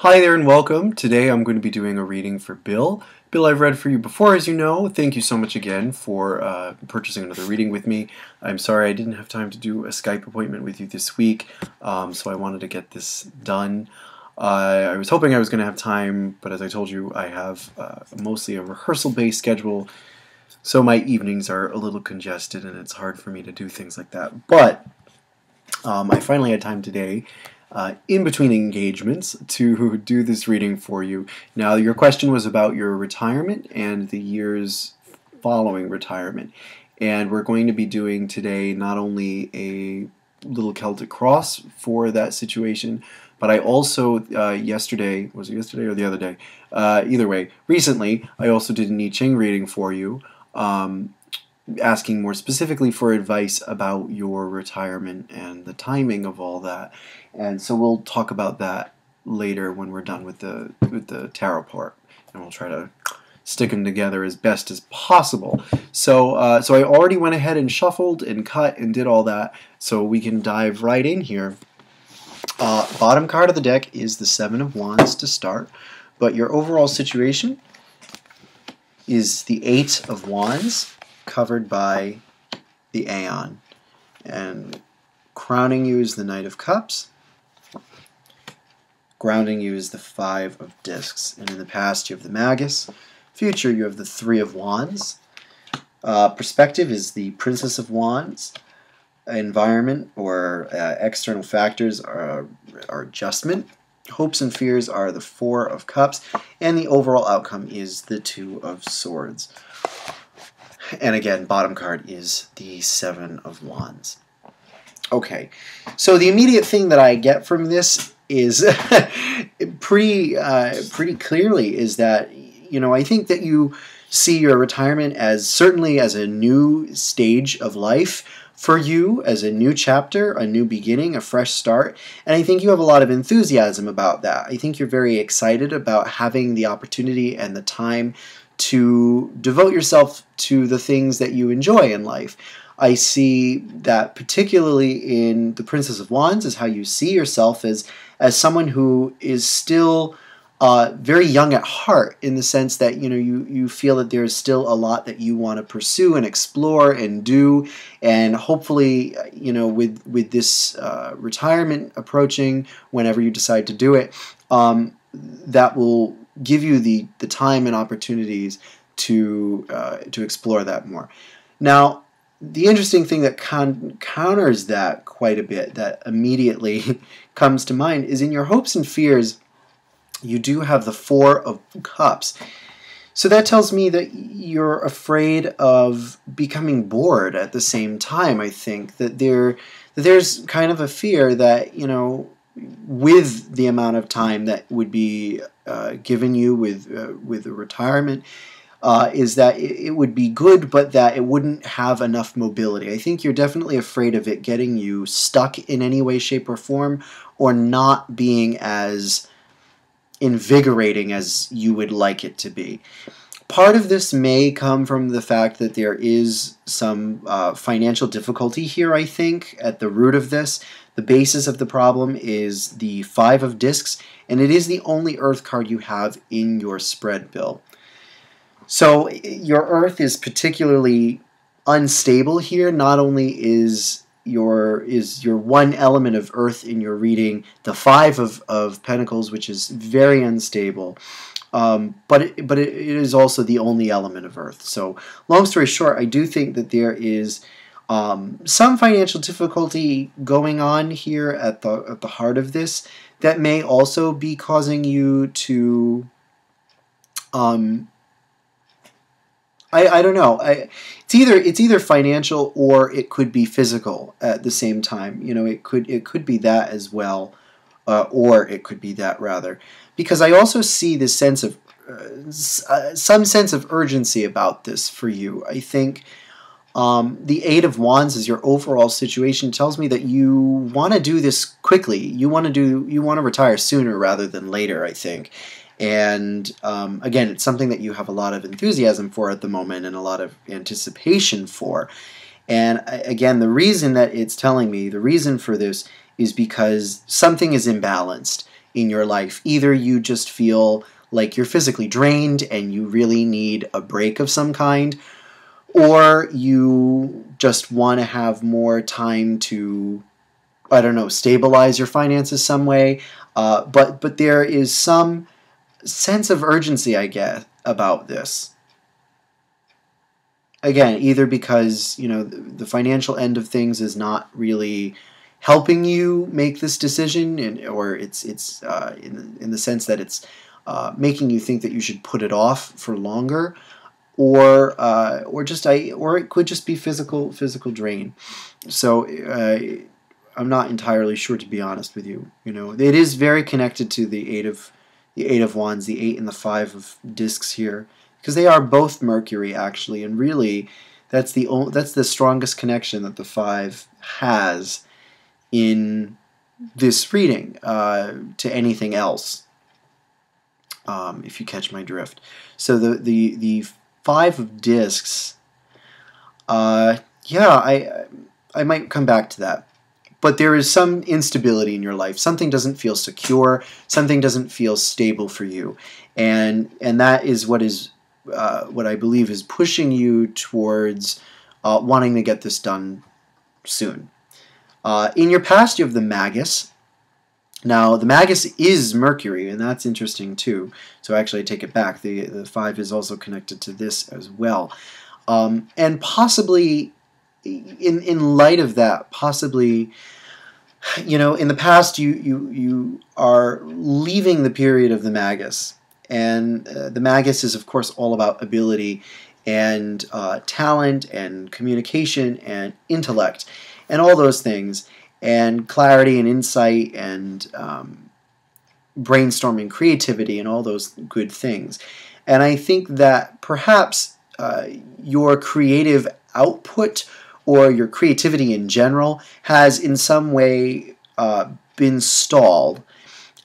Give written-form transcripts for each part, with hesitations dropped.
Hi there and welcome. Today I'm going to be doing a reading for Bill. Bill, I've read for you before, as you know. Thank you so much again for purchasing another reading with me. I'm sorry I didn't have time to do a Skype appointment with you this week, so I wanted to get this done. I was hoping I was going to have time, but as I told you, I have mostly a rehearsal-based schedule, so my evenings are a little congested and it's hard for me to do things like that. But I finally had time today, in between engagements, to do this reading for you. Now, your question was about your retirement and the years following retirement. And we're going to be doing today not only a little Celtic cross for that situation, but I also, yesterday, was it yesterday or the other day? Either way, recently, I also did an I-Ching reading for you, asking more specifically for advice about your retirement and the timing of all that. And so we'll talk about that later when we're done with the tarot part, and we'll try to stick them together as best as possible. So so I already went ahead and shuffled and cut and did all that, so we can dive right in here. Bottom card of the deck is the Seven of Wands to start, but your overall situation is the Eight of Wands, covered by the Aeon, and crowning you is the Knight of Cups, grounding you is the Five of Discs, and in the past you have the Magus, future you have the Three of Wands, perspective is the Princess of Wands, environment or external factors are adjustment, hopes and fears are the Four of Cups, and the overall outcome is the Two of Swords. And again, bottom card is the Seven of Wands. Okay, so the immediate thing that I get from this is pretty clearly is that, you know, I think that you see your retirement as certainly as a new stage of life for you, as a new chapter, a new beginning, a fresh start, and I think you have a lot of enthusiasm about that. I think you're very excited about having the opportunity and the time to devote yourself to the things that you enjoy in life. I see that particularly in the Princess of Wands is how you see yourself as someone who is still very young at heart, in the sense that, you know, you feel that there's still a lot that you want to pursue and explore and do, and hopefully, you know, with this retirement approaching, whenever you decide to do it, that will give you the time and opportunities to explore that more. Now, the interesting thing that counters that quite a bit, that immediately comes to mind, is in your hopes and fears, you do have the Four of Cups. So that tells me that you're afraid of becoming bored at the same time. I think that there's kind of a fear that, you know, with the amount of time that would be given you with a retirement, is that it would be good, but that it wouldn't have enough mobility. I think you're definitely afraid of it getting you stuck in any way, shape, or form, or not being as invigorating as you would like it to be. Part of this may come from the fact that there is some financial difficulty here, I think, at the root of this. The basis of the problem is the Five of Discs, and it is the only Earth card you have in your spread, Bill. So your Earth is particularly unstable here. Not only is your one element of Earth in your reading the Five of Pentacles, which is very unstable, but it is also the only element of Earth. So long story short, I do think that there is some financial difficulty going on here at the heart of this that may also be causing you to I don't know. It's either financial or it could be physical at the same time. You know, it could be that as well, or it could be that rather, because I also see this sense of some sense of urgency about this for you. I think the Eight of Wands is your overall situation. It tells me that you want to do this quickly. You want to retire sooner rather than later, I think. And again, it's something that you have a lot of enthusiasm for at the moment and a lot of anticipation for. And again, the reason that it's telling me, the reason for this is because something is imbalanced in your life. Either you just feel like you're physically drained and you really need a break of some kind, or you just want to have more time to, I don't know, stabilize your finances some way. But there is some sense of urgency, I get, about this. Again, either because, you know, the financial end of things is not really helping you make this decision, or it's in the sense that it's making you think that you should put it off for longer, or it could just be physical drain. So I'm not entirely sure, to be honest with you. You know, it is very connected to the Eight of Wands, the 8 and the 5 of discs here, because they are both Mercury, actually, and really that's the strongest connection that the 5 has in this reading to anything else, if you catch my drift. So the 5 of discs, yeah, I might come back to that. But there is some instability in your life. Something doesn't feel secure. Something doesn't feel stable for you, and that is what I believe is pushing you towards wanting to get this done soon. In your past, you have the Magus. Now, the Magus is Mercury, and that's interesting too. So actually, I take it back. The 5 is also connected to this as well, and possibly, in light of that, possibly, you know, in the past you are leaving the period of the Magus, and the Magus is, of course, all about ability and talent and communication and intellect and all those things, and clarity and insight and brainstorming, creativity, and all those good things. And I think that perhaps your creative output or your creativity in general has in some way been stalled.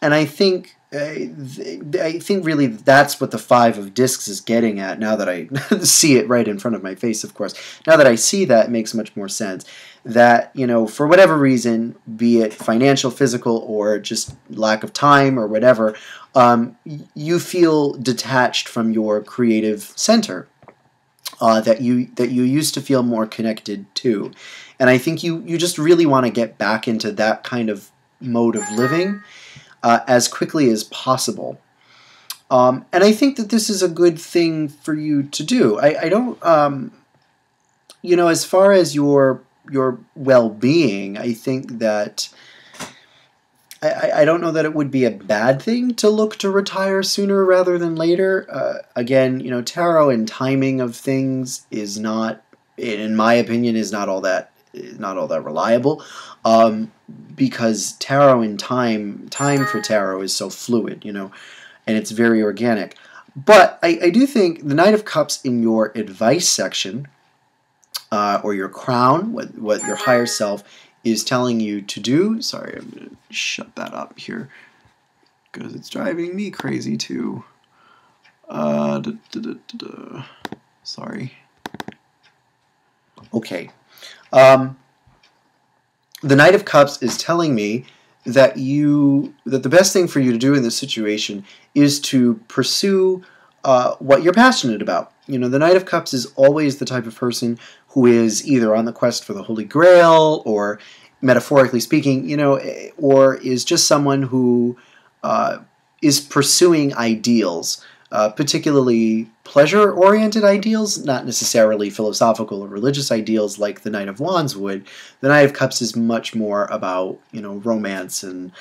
And I think really that's what the 5 of discs is getting at, now that I see it right in front of my face, of course. Now that I see that, it makes much more sense. That, you know, for whatever reason, be it financial, physical, or just lack of time or whatever, you feel detached from your creative center. That you used to feel more connected to. And I think you just really want to get back into that kind of mode of living as quickly as possible. And I think that this is a good thing for you to do. I don't, you know, as far as your well-being, I think that I don't know that it would be a bad thing to look to retire sooner rather than later. Again, you know, tarot and timing of things is not, in my opinion, is not all that reliable, because tarot and time for tarot is so fluid, you know, and it's very organic. But I do think the Knight of Cups in your advice section, or your crown, what your higher self is telling you to do. Sorry, I'm going to shut that up here because it's driving me crazy too. Sorry. Okay. The Knight of Cups is telling me that the best thing for you to do in this situation is to pursue what you're passionate about. You know, the Knight of Cups is always the type of person who is either on the quest for the Holy Grail, or, metaphorically speaking, you know, or is just someone who is pursuing ideals, particularly pleasure-oriented ideals, not necessarily philosophical or religious ideals like the Knight of Wands would. The Knight of Cups is much more about, you know, romance and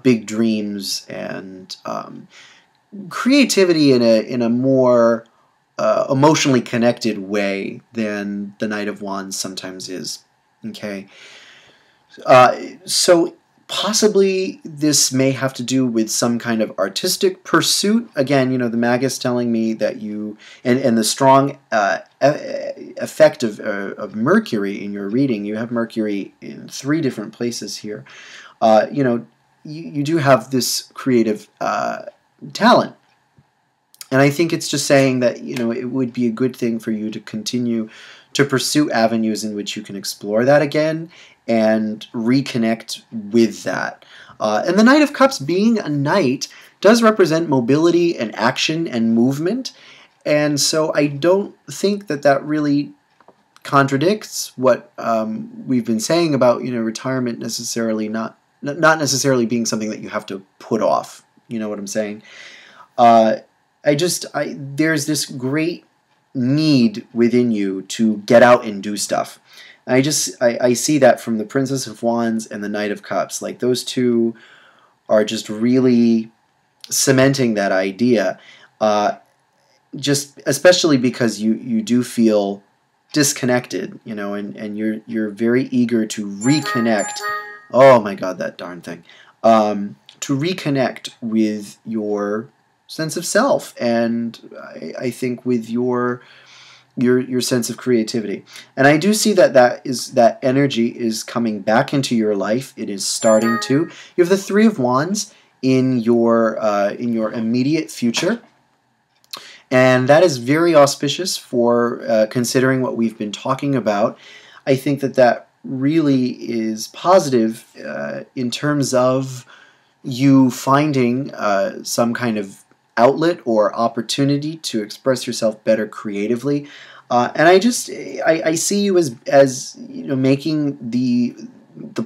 big dreams and creativity in a more emotionally connected way than the Knight of Wands sometimes is. Okay, so possibly this may have to do with some kind of artistic pursuit. Again, you know, the Magus telling me that you, and the strong effect of Mercury in your reading. You have Mercury in 3 different places here. You know, you do have this creative talent. And I think it's just saying that, it would be a good thing for you to continue to pursue avenues in which you can explore that again and reconnect with that. And the Knight of Cups, being a knight, does represent mobility and action and movement. And so I don't think that that really contradicts what we've been saying about, retirement necessarily not necessarily being something that you have to put off. You know what I'm saying? There's this great need within you to get out and do stuff. I see that from the Princess of Wands and the Knight of Cups. Like, those two are just really cementing that idea. Just especially because you do feel disconnected, and you're very eager to reconnect. Oh my God, that darn thing. To reconnect with your sense of self, and I think with your sense of creativity. And I do see that energy is coming back into your life. It is starting to. You have the Three of Wands in your immediate future, and that is very auspicious for considering what we've been talking about. I think that really is positive in terms of you finding some kind of outlet or opportunity to express yourself better creatively. And I see you as making the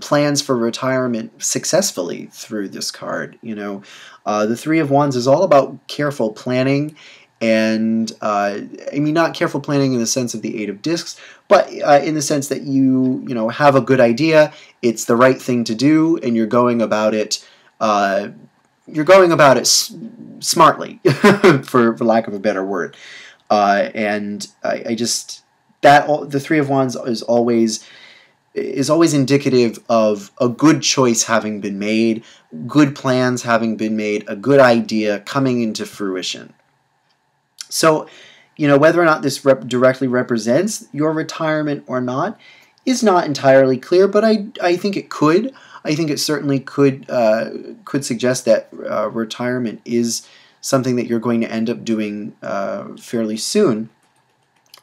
plans for retirement successfully through this card. The Three of Wands is all about careful planning, and not careful planning in the sense of the Eight of Discs, but in the sense that you have a good idea, it's the right thing to do, and you're going about it. Smartly, for lack of a better word. And the Three of Wands is always indicative of a good choice having been made, good plans having been made, a good idea coming into fruition. So, whether or not this directly represents your retirement or not is not entirely clear, but I think it could. I think it certainly could suggest that retirement is something that you're going to end up doing fairly soon.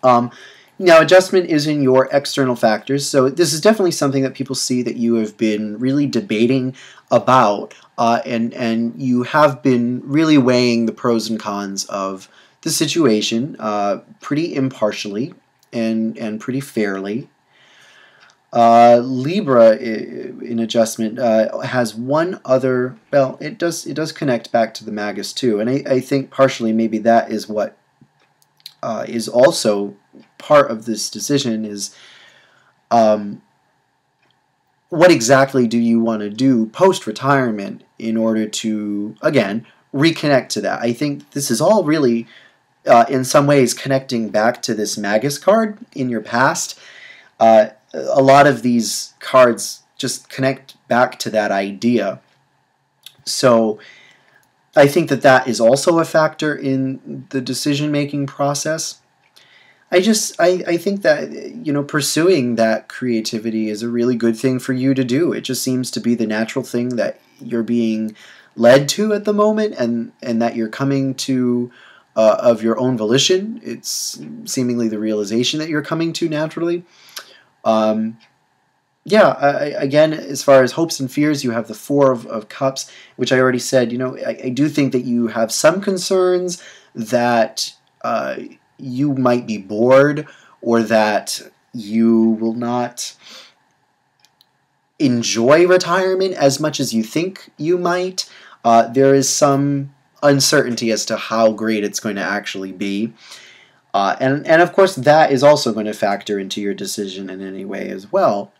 Now, adjustment is in your external factors, so this is definitely something that people see that you have been really debating about, and you have been really weighing the pros and cons of the situation pretty impartially and pretty fairly. Libra in adjustment has one other. Well, it does connect back to the Magus too, and I think partially maybe that is what is also part of this decision is what exactly do you want to do post-retirement in order to, again, reconnect to that. I think this is all really in some ways connecting back to this Magus card in your past. A lot of these cards just connect back to that idea. So I think that is also a factor in the decision-making process. I think that, pursuing that creativity is a really good thing for you to do. It just seems to be the natural thing that you're being led to at the moment, and that you're coming to of your own volition. It's seemingly the realization that you're coming to naturally. Again, as far as hopes and fears, you have the Four of Cups, which I already said, I do think that you have some concerns that you might be bored, or that you will not enjoy retirement as much as you think you might. There is some uncertainty as to how great it's going to actually be. And of course, that is also going to factor into your decision in any way as well.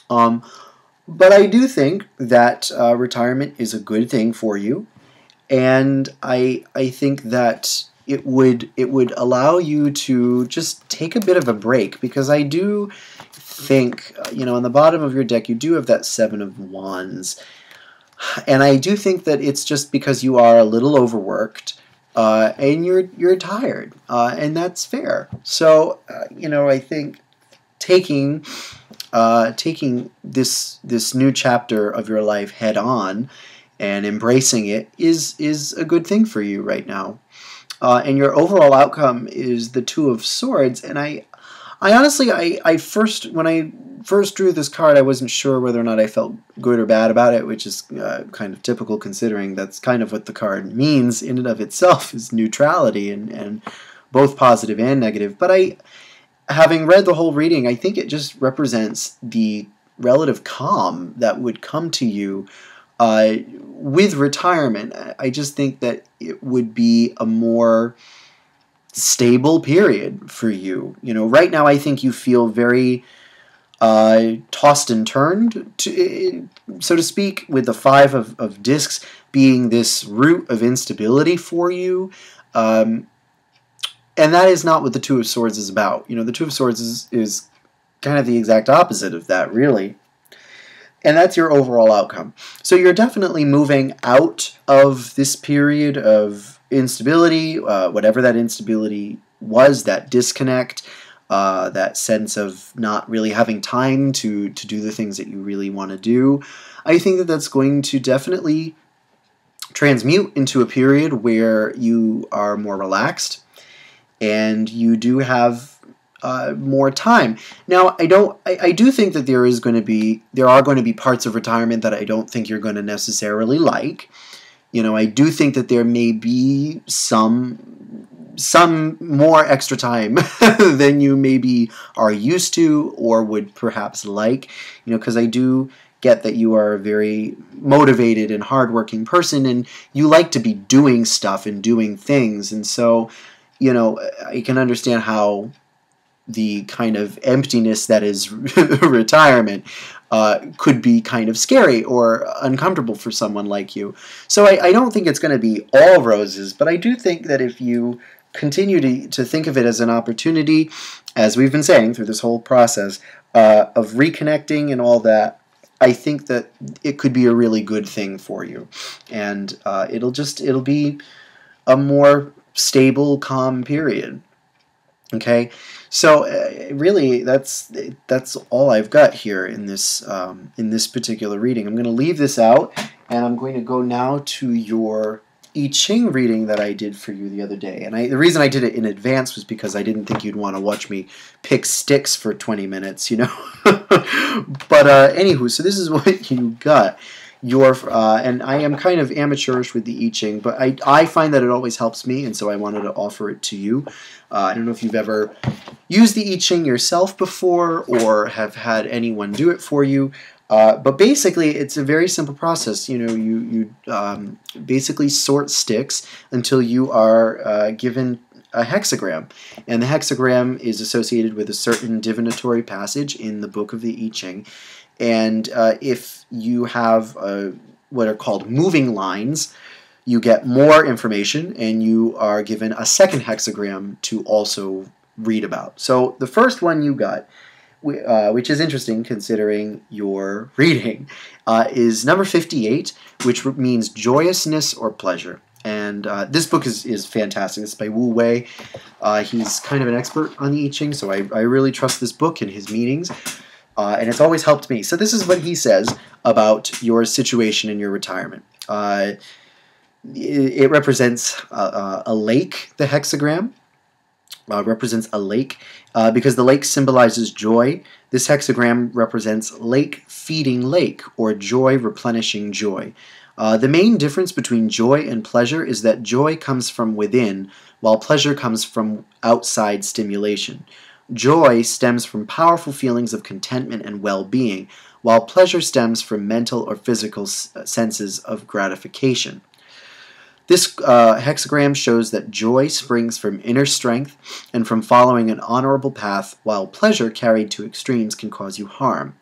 But I do think that retirement is a good thing for you, and I think that it would allow you to just take a bit of a break, because I do think, on the bottom of your deck you do have that Seven of Wands, and I do think that it's just because you are a little overworked. And you're tired, and that's fair. So, I think taking this new chapter of your life head on and embracing it is a good thing for you right now. and your overall outcome is the Two of Swords. And I honestly, when I first drew this card, I wasn't sure whether or not I felt good or bad about it, which is kind of typical considering that's kind of what the card means in and of itself, is neutrality and both positive and negative. But having read the whole reading, I think it just represents the relative calm that would come to you with retirement. I just think that it would be a more stable period for you. Right now I think you feel very tossed and turned, so to speak, with the Five of Discs being this root of instability for you. And that is not what the Two of Swords is about. The Two of Swords is kind of the exact opposite of that, really. And that's your overall outcome. So you're definitely moving out of this period of instability, whatever that instability was, that disconnect, that sense of not really having time to do the things that you really want to do. I think that that's going to definitely transmute into a period where you are more relaxed and you do have more time. Now, I do think that there are going to be parts of retirement that I don't think you're going to necessarily like. I do think that there may be some more extra time than you maybe are used to or would perhaps like, because I do get that you are a very motivated and hardworking person and you like to be doing stuff and doing things. And so, I can understand how the kind of emptiness that is retirement could be kind of scary or uncomfortable for someone like you. So I don't think it's going to be all roses, but I do think that if you continue to think of it as an opportunity, as we've been saying through this whole process, of reconnecting and all that, I think that it could be a really good thing for you. And it'll be a more stable, calm period. Okay, so really, that's all I've got here in this particular reading. I'm going to leave this out, and I'm going to go now to your I-Ching reading that I did for you the other day. And the reason I did it in advance was because I didn't think you'd want to watch me pick sticks for 20 minutes, But anywho, so this is what you got. And I am kind of amateurish with the I-Ching, but I find that it always helps me, and so I wanted to offer it to you. I don't know if you've ever used the I-Ching yourself before or have had anyone do it for you, but basically it's a very simple process. You basically sort sticks until you are given a hexagram, and the hexagram is associated with a certain divinatory passage in the book of the I-Ching. And if you have what are called moving lines, you get more information, and you are given a second hexagram to also read about. So the first one you got, which is interesting considering your reading, is number 58, which means joyousness or pleasure. And this book is fantastic. It's by Wu Wei. He's kind of an expert on the I-Ching, so I really trust this book and his meanings. And it's always helped me. So this is what he says about your situation in your retirement. It represents a lake, the hexagram. Represents a lake because the lake symbolizes joy. This hexagram represents lake feeding lake, or joy replenishing joy. The main difference between joy and pleasure is that joy comes from within, while pleasure comes from outside stimulation. Joy stems from powerful feelings of contentment and well-being, while pleasure stems from mental or physical senses of gratification. This hexagram shows that joy springs from inner strength and from following an honorable path, while pleasure carried to extremes can cause you harm.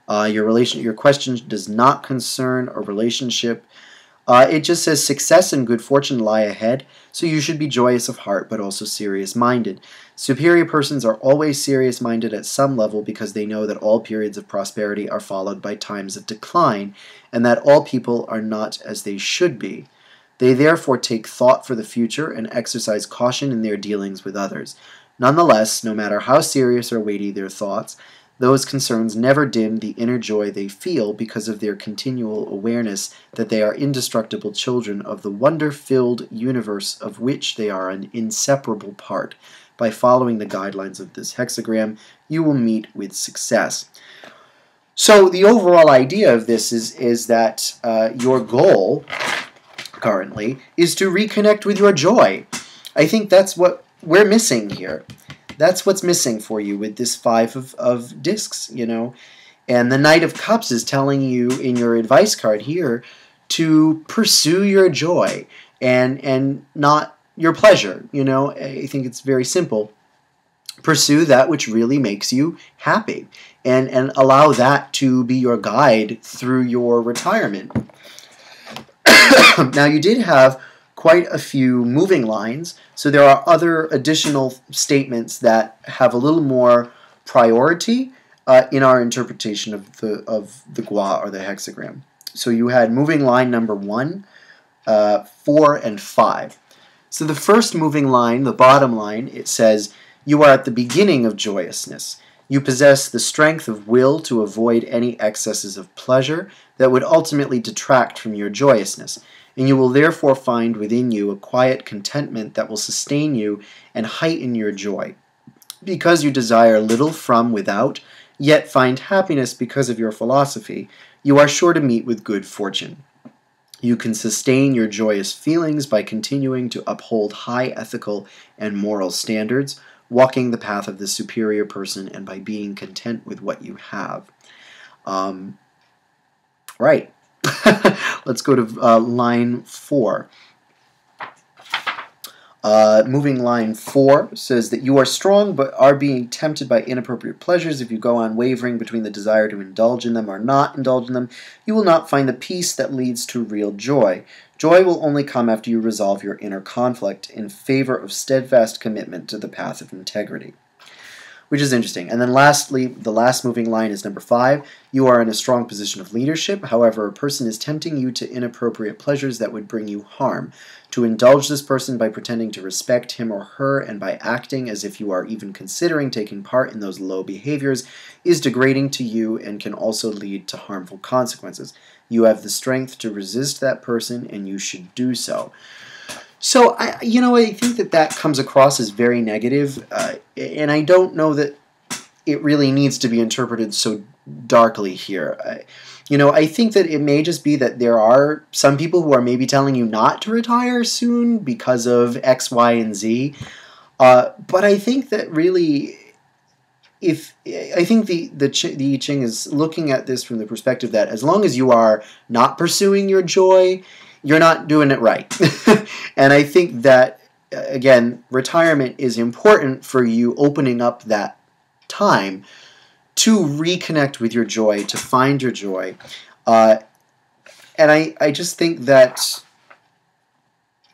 Your question does not concern a relationship. It just says success and good fortune lie ahead, so you should be joyous of heart but also serious-minded. Superior persons are always serious-minded at some level because they know that all periods of prosperity are followed by times of decline, and that all people are not as they should be. They therefore take thought for the future and exercise caution in their dealings with others. Nonetheless, no matter how serious or weighty their thoughts, Those concerns never dim the inner joy they feel because of their continual awareness that they are indestructible children of the wonder-filled universe of which they are an inseparable part. By following the guidelines of this hexagram, you will meet with success. So the overall idea of this is that your goal currently is to reconnect with your joy. I think that's what we're missing here. That's what's missing for you with this 5 of discs, you know. And the Knight of Cups is telling you in your advice card here to pursue your joy and not your pleasure, you know. I think it's very simple. Pursue that which really makes you happy and allow that to be your guide through your retirement. Now, you did have quite a few moving lines, so there are other additional statements that have a little more priority in our interpretation of the gua or the hexagram. So you had moving line number 1, 4, and 5. So the first moving line, the bottom line, it says, "You are at the beginning of joyousness. You possess the strength of will to avoid any excesses of pleasure that would ultimately detract from your joyousness, and you will therefore find within you a quiet contentment that will sustain you and heighten your joy. Because you desire little from without, yet find happiness because of your philosophy, you are sure to meet with good fortune. You can sustain your joyous feelings by continuing to uphold high ethical and moral standards, walking the path of the superior person, and by being content with what you have." Right. Let's go to line 4. Moving line 4 says that you are strong but are being tempted by inappropriate pleasures. If you go on wavering between the desire to indulge in them or not indulge in them, you will not find the peace that leads to real joy. Joy will only come after you resolve your inner conflict in favor of steadfast commitment to the path of integrity. Which is interesting. And then lastly, the last moving line is number 5. You are in a strong position of leadership. However, a person is tempting you to inappropriate pleasures that would bring you harm. To indulge this person by pretending to respect him or her and by acting as if you are even considering taking part in those low behaviors is degrading to you and can also lead to harmful consequences. You have the strength to resist that person, and you should do so. So, I think that comes across as very negative, and I don't know that it really needs to be interpreted so darkly here. I think that it may just be that there are some people who are maybe telling you not to retire soon because of X, Y, and Z. But I think that really, I think the I-Ching is looking at this from the perspective that as long as you are not pursuing your joy, you're not doing it right. And I think that, again, retirement is important for you opening up that time to reconnect with your joy, to find your joy. And I just think that,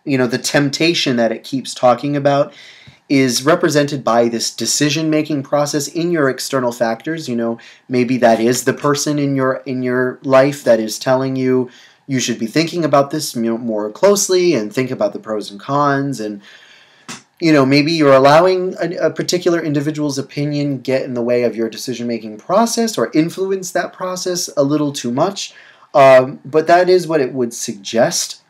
the temptation that it keeps talking about is represented by this decision-making process in your external factors. Maybe that is the person in your life that is telling you you should be thinking about this more closely and think about the pros and cons. And, maybe you're allowing a particular individual's opinion get in the way of your decision-making process or influence that process a little too much. But that is what it would suggest.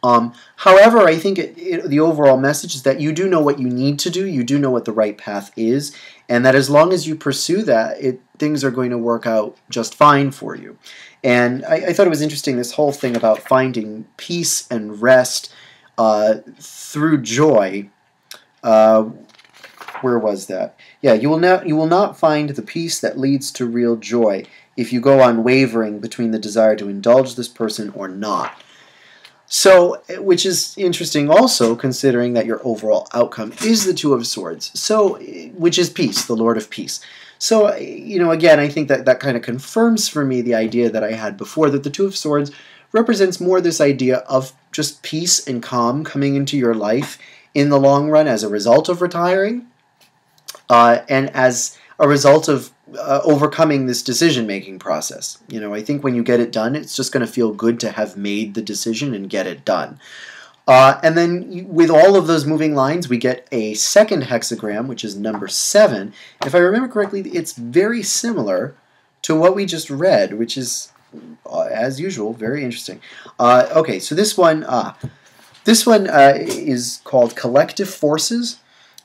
However, I think the overall message is that you do know what you need to do, you do know what the right path is, and that as long as you pursue that, things are going to work out just fine for you. And I thought it was interesting, this whole thing about finding peace and rest through joy. Where was that? Yeah, you will not find the peace that leads to real joy if you go on wavering between the desire to indulge this person or not. So, which is interesting also, considering that your overall outcome is the Two of Swords, which is peace, the Lord of Peace. So, again, I think that kind of confirms for me the idea that I had before, that the Two of Swords represents more this idea of just peace and calm coming into your life in the long run as a result of retiring, and as a result of overcoming this decision-making process. I think when you get it done, it's just going to feel good to have made the decision and get it done. And then with all of those moving lines, we get a second hexagram, which is number 7. If I remember correctly, it's very similar to what we just read, which is, as usual, very interesting. Okay, so this one is called Collective Forces,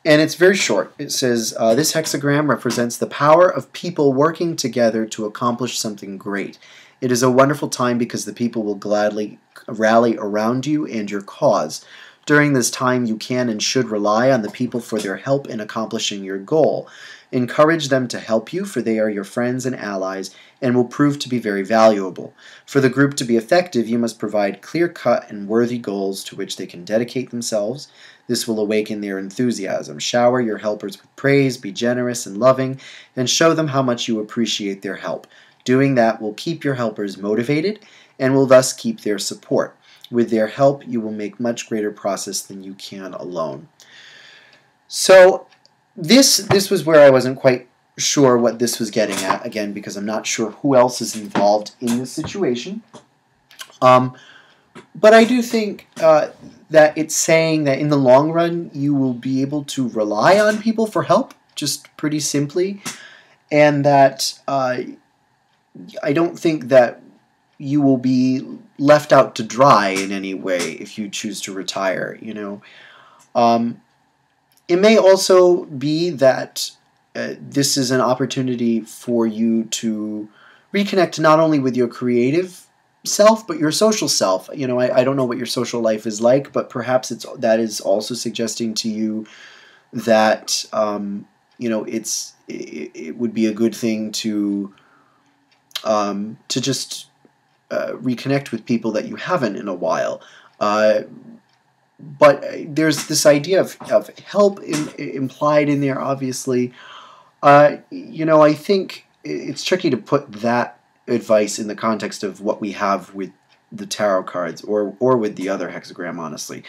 and it's very short. It says, this hexagram represents the power of people working together to accomplish something great. It is a wonderful time because the people will gladly rally around you and your cause. During this time, you can and should rely on the people for their help in accomplishing your goal. Encourage them to help you, for they are your friends and allies and will prove to be very valuable. For the group to be effective, you must provide clear-cut and worthy goals to which they can dedicate themselves. This will awaken their enthusiasm. Shower your helpers with praise, be generous and loving, and show them how much you appreciate their help. Doing that will keep your helpers motivated and will thus keep their support. With their help, you will make much greater progress than you can alone. So this was where I wasn't quite sure what this was getting at, again, because I'm not sure who else is involved in this situation. But I do think that it's saying that in the long run, you will be able to rely on people for help, just pretty simply, and that I don't think that you will be left out to dry in any way if you choose to retire, you know. It may also be that this is an opportunity for you to reconnect not only with your creative self, but your social self. You know, I don't know what your social life is like, but perhaps that is also suggesting to you that, you know, it would be a good thing to just reconnect with people that you haven't in a while. But there's this idea of help implied in there, obviously. You know, I think it's tricky to put that advice in the context of what we have with the tarot cards or with the other hexagram, honestly.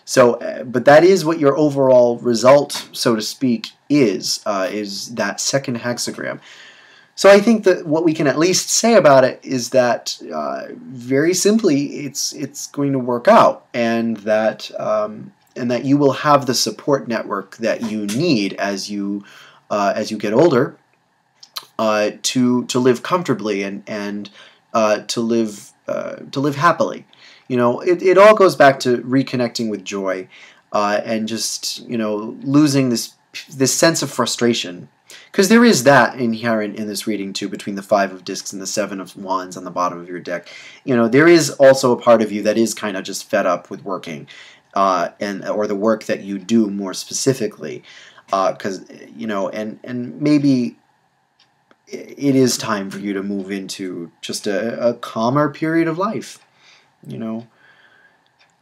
So, but that is what your overall result, so to speak, is that second hexagram. So I think that what we can at least say about it is that very simply, it's going to work out, and that you will have the support network that you need as you get older to live comfortably and to live happily. You know, it all goes back to reconnecting with joy and just, you know, losing this sense of frustration. Because there is that inherent in this reading, too, between the 5 of discs and the 7 of wands on the bottom of your deck. You know, there is also a part of you that is kind of just fed up with working, or the work that you do more specifically. Because, you know, and maybe it is time for you to move into just a calmer period of life, you know.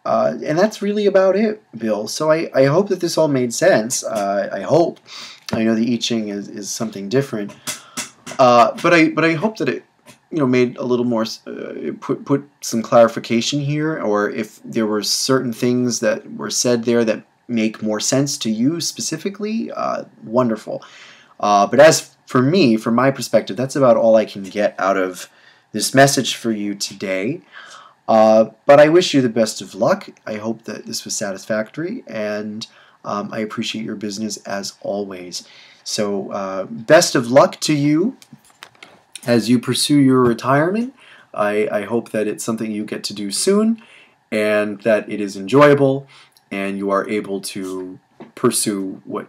And that's really about it, Bill. So I hope that this all made sense. I hope. I know the I-Ching is something different, but I hope that it, you know, made a little more, put some clarification here, or if there were certain things that were said there that make more sense to you specifically, wonderful. But as for me, from my perspective, that's about all I can get out of this message for you today. But I wish you the best of luck. I hope that this was satisfactory, and I appreciate your business as always. So best of luck to you as you pursue your retirement. I hope that it's something you get to do soon, and that it is enjoyable, and you are able to pursue what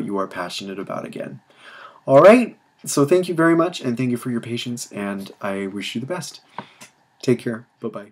you are passionate about again. All right, so thank you very much, and thank you for your patience, and I wish you the best. Take care. Bye-bye.